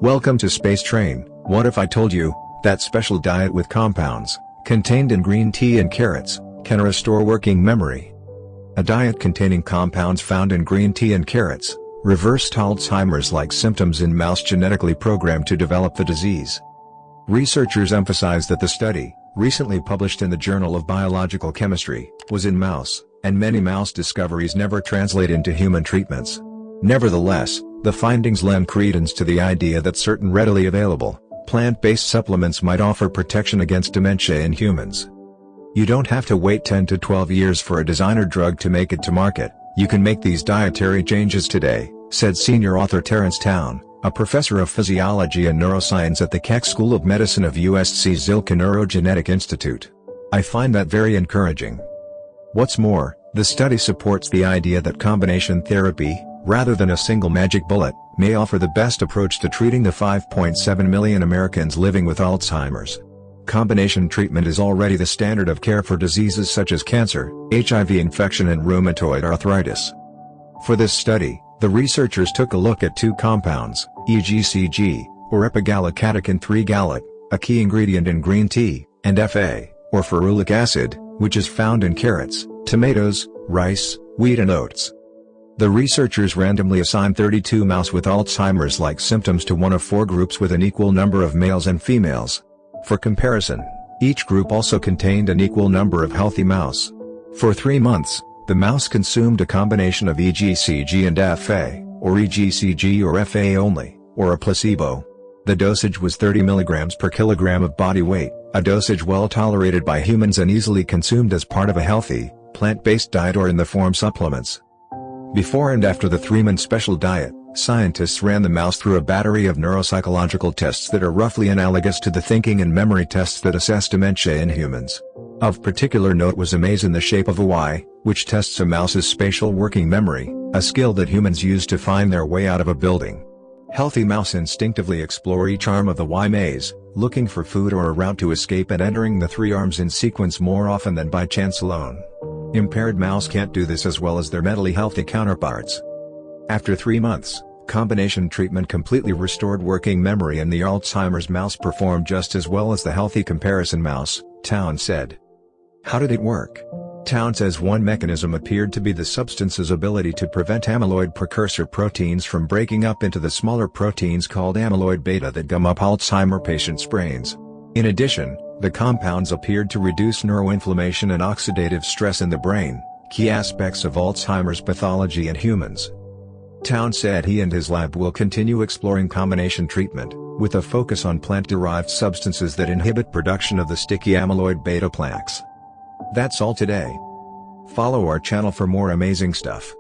Welcome to Space Train. What if I told you that special diet with compounds contained in green tea and carrots can restore working memory? A diet containing compounds found in green tea and carrots reversed Alzheimer's-like symptoms in mouse genetically programmed to develop the disease. Researchers emphasize that the study, recently published in the Journal of Biological Chemistry, was in mouse, and many mouse discoveries never translate into human treatments. Nevertheless, the findings lend credence to the idea that certain readily available, plant-based supplements might offer protection against dementia in humans. You don't have to wait 10 to 12 years for a designer drug to make it to market. You can make these dietary changes today, said senior author Terence Town, a professor of physiology and neuroscience at the Keck School of Medicine of USC's Zilkha Neurogenetic Institute. I find that very encouraging. What's more, the study supports the idea that combination therapy, rather than a single magic bullet, may offer the best approach to treating the 5.7 million Americans living with Alzheimer's. Combination treatment is already the standard of care for diseases such as cancer, HIV infection and rheumatoid arthritis. For this study, the researchers took a look at two compounds, EGCG, or epigallocatechin 3-gallate, a key ingredient in green tea, and Fa, or ferulic acid, which is found in carrots, tomatoes, rice, wheat and oats. The researchers randomly assigned 32 mouse with Alzheimer's-like symptoms to one of four groups with an equal number of males and females. For comparison, each group also contained an equal number of healthy mouse. For 3 months, the mouse consumed a combination of EGCG and Fa, or EGCG or Fa only, or a placebo. The dosage was 30 mg per kilogram of body weight, a dosage well tolerated by humans and easily consumed as part of a healthy, plant-based diet or in the form supplements. Before and after the 3-month special diet, scientists ran the mouse through a battery of neuropsychological tests that are roughly analogous to the thinking and memory tests that assess dementia in humans. Of particular note was a maze in the shape of a Y, which tests a mouse's spatial working memory, a skill that humans use to find their way out of a building. Healthy mouse instinctively explore each arm of the Y maze, looking for food or a route to escape and entering the 3 arms in sequence more often than by chance alone. Impaired mouse can't do this as well as their mentally healthy counterparts. After 3 months, combination treatment completely restored working memory and the Alzheimer's mouse performed just as well as the healthy comparison mouse, Town said. How did it work? Town says one mechanism appeared to be the substance's ability to prevent amyloid precursor proteins from breaking up into the smaller proteins called amyloid beta that gum up Alzheimer patients' brains. In addition, the compounds appeared to reduce neuroinflammation and oxidative stress in the brain, key aspects of Alzheimer's pathology in humans. Town said he and his lab will continue exploring combination treatment, with a focus on plant-derived substances that inhibit production of the sticky amyloid beta plaques. That's all today. Follow our channel for more amazing stuff.